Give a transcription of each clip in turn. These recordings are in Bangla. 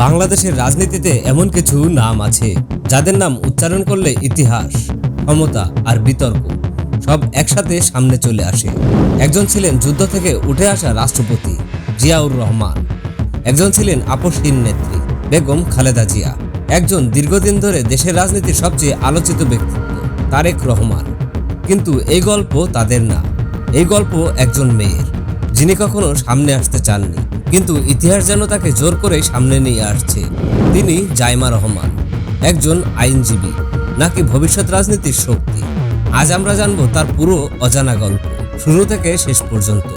বাংলাদেশের রাজনীতিতে এমন কিছু নাম আছে যাদের নাম উচ্চারণ করলে ইতিহাস, ক্ষমতা আর বিতর্ক সব একসাথে সামনে চলে আসে। একজন ছিলেন যুদ্ধ থেকে উঠে আসা রাষ্ট্রপতি জিয়াউর রহমান, একজন ছিলেন আপসহীন নেত্রী বেগম খালেদা জিয়া, একজন দীর্ঘদিন ধরে দেশের রাজনীতির সবচেয়ে আলোচিত ব্যক্তিত্ব তারেক রহমান। কিন্তু এই গল্প তাদের না, এই গল্প একজন মেয়ের, যিনি কখনো সামনে আসতে চাননি, কিন্তু ইতিহাস যেন তাকে জোর করে সামনে নিয়ে আসছে। তিনি জাইমা রহমান, একজন আইনজীবী নাকি ভবিষ্যৎ রাজনীতির শক্তি। আজ আমরা জানবো তার পুরো অজানা গল্প, শুরু থেকে শেষ পর্যন্ত।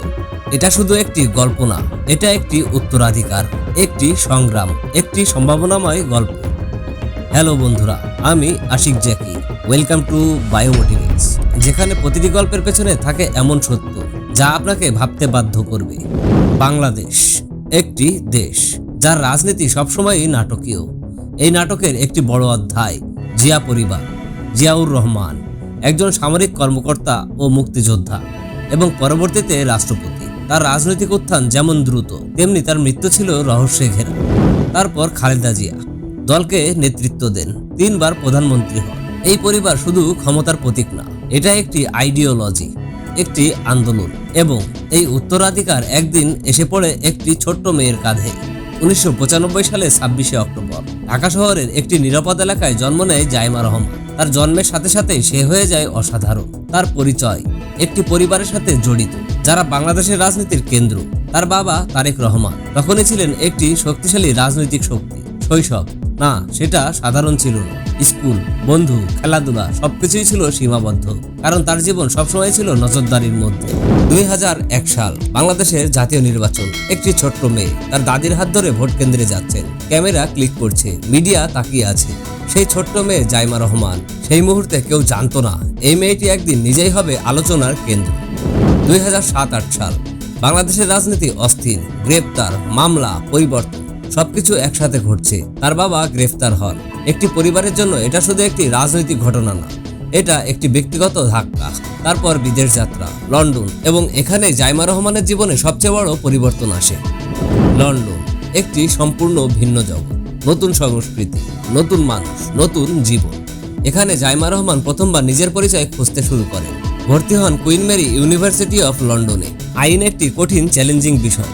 এটা শুধু একটি গল্প না, এটা একটি উত্তরাধিকার, একটি সংগ্রাম, একটি সম্ভাবনাময় গল্প। হ্যালো বন্ধুরা, আমি আশিক জ্যাকি। ওয়েলকাম টু বায়োমোটিভেটস, যেখানে প্রতিটি গল্পের পেছনে থাকে এমন সত্য যা আপনাকে ভাবতে বাধ্য করবে। বাংলাদেশ একটি দেশ যার রাজনীতি সবসময়ই নাটকীয়। এই নাটকের একটি বড় অধ্যায় জিয়া পরিবার। জিয়াউর রহমান একজন সামরিক কর্মকর্তা ও মুক্তিযোদ্ধা এবং পরবর্তীতে রাষ্ট্রপতি। তার রাজনৈতিক উত্থান যেমন দ্রুত, তেমনি তার মৃত্যু ছিল রহস্যে ঘেরা। তারপর খালেদা জিয়া দলকে নেতৃত্ব দেন, 3 বার প্রধানমন্ত্রী হন। এই পরিবার শুধু ক্ষমতার প্রতীক না, এটা একটি আইডিওলজি, একটি আন্দোলন, এবং এই উত্তরাধিকার একদিন এসে পড়ে একটি ছোট্ট মেয়ের কাঁধে। 1995 সালে 26শে অক্টোবর ঢাকা শহরের একটি নিরাপদ এলাকায় জন্ম নেয় জাইমা রহমান। তার জন্মের সাথে সাথে সে হয়ে যায় অসাধারণ। তার পরিচয় একটি পরিবারের সাথে জড়িত যারা বাংলাদেশের রাজনীতির কেন্দ্র। তার বাবা তারেক রহমান তখনই ছিলেন একটি শক্তিশালী রাজনৈতিক শক্তি। শৈশব না, সেটা সাধারণ ছিল না। স্কুল, বন্ধু, খেলাধুলা সবকিছুই ছিল সীমাবদ্ধ, কারণ তার জীবন সবসময় ছিল নজরদারির মধ্যে। 2001 সাল বাংলাদেশের জাতীয় নির্বাচন। একটি ছোট্ট মেয়ে তার দাদির হাত ধরে ভোট কেন্দ্রে যাচ্ছেন। ক্যামেরা ক্লিক করছে, মিডিয়া তাকিয়ে আছে। সেই ছোট্ট মেয়ে জাইমা রহমান। সেই মুহূর্তে কেউ জানতো না এই মেয়েটি একদিন নিজেই হবে আলোচনার কেন্দ্র। 2007-8 সাল বাংলাদেশের রাজনীতি অস্থির। গ্রেপ্তার, মামলা, পরিবর্তন সবকিছু একসাথে ঘটছে। তার বাবা গ্রেফতার হন। একটি পরিবারের জন্য এটা শুধু একটি রাজনৈতিক ঘটনা না, এটা একটি ব্যক্তিগত ধাক্কা। তারপর বিদেশ যাত্রা, লন্ডন, এবং এখানে জাইমা রহমানের জীবনে সবচেয়ে বড় পরিবর্তন আসে। লন্ডন একটি সম্পূর্ণ ভিন্ন জগৎ, নতুন সংস্কৃতি, নতুন মানুষ, নতুন জীবন। এখানে জাইমা রহমান প্রথমবার নিজের পরিচয় খুঁজতে শুরু করেন। ভর্তি হন কুইন মেরি ইউনিভার্সিটি অফ লন্ডনে। আইন একটি কঠিন চ্যালেঞ্জিং বিষয়,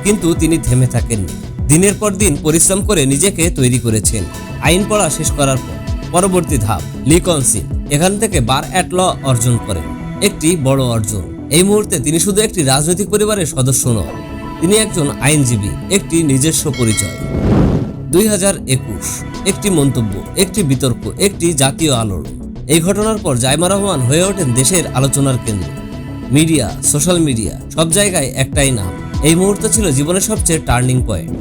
কিন্তু তিনি থেমে থাকেননি। দিনের পর দিন পরিশ্রম করে নিজেকে তৈরি করেছেন। আইন পড়া শেষ করার পর পরবর্তী ধাপ লি কাউন্সিল। এখান থেকে বার অ্যাট ল অর্জন করেন, একটি বড় অর্জন। এই মুহূর্তে তিনি শুধু একটি রাজনৈতিক পরিবারের সদস্য নন, তিনি একজন আইনজীবী, একটি নিজস্ব পরিচয়। 2021 একটি মন্তব্য, একটি বিতর্ক, একটি জাতীয় আলোড়ন। এই ঘটনার পর জাইমা রহমান হয়ে ওঠেন দেশের আলোচনার কেন্দ্র। মিডিয়া, সোশ্যাল মিডিয়া, সব জায়গায় একটাই নাম। এই মুহূর্ত ছিল জীবনের সবচেয়ে টার্নিং পয়েন্ট।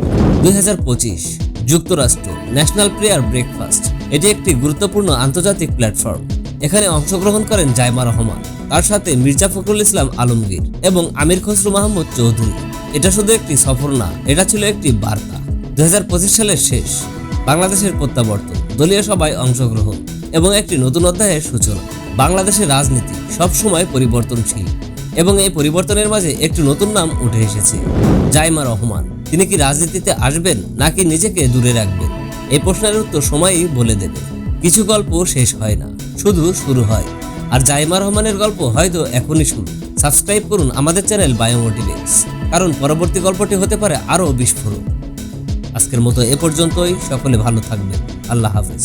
2025 যুক্তরাষ্ট্র ন্যাশনাল প্রেয়ার ব্রেকফাস্ট। এটি একটি গুরুত্বপূর্ণ আন্তর্জাতিক প্ল্যাটফর্ম। এখানে অংশগ্রহণ করেন জাইমা রহমান, তার সাথে মির্জা ফখরুল ইসলাম আলমগীর এবং আমির খসরু মাহমুদ চৌধুরী। এটা শুধু একটি সফর না, এটা ছিল একটি বার্তা। 2025 সালের শেষ, বাংলাদেশের প্রত্যাবর্তন, দলীয় সভায় অংশগ্রহণ এবং একটি নতুন অধ্যায়ের সূচনা। বাংলাদেশের রাজনীতি সবসময় পরিবর্তনশীল, এবং এই পরিবর্তনের মাঝে একটি নতুন নাম উঠে এসেছে, জাইমা রহমান। তিনি কি রাজনীতিতে আসবেন নাকি নিজেকে দূরে রাখবেন? এই প্রশ্নের উত্তর সময়ই বলে দেবে। কিছু গল্প শেষ হয় না, শুধু শুরু হয়। আর জাইমা রহমানের গল্প হয়তো এখনই শুরু। সাবস্ক্রাইব করুন আমাদের চ্যানেল বায়োমোটিভেটস, কারণ পরবর্তী গল্পটি হতে পারে আরও বিস্ফোরক। আজকের মতো এ পর্যন্তই। সকলে ভালো থাকবেন। আল্লাহ হাফেজ।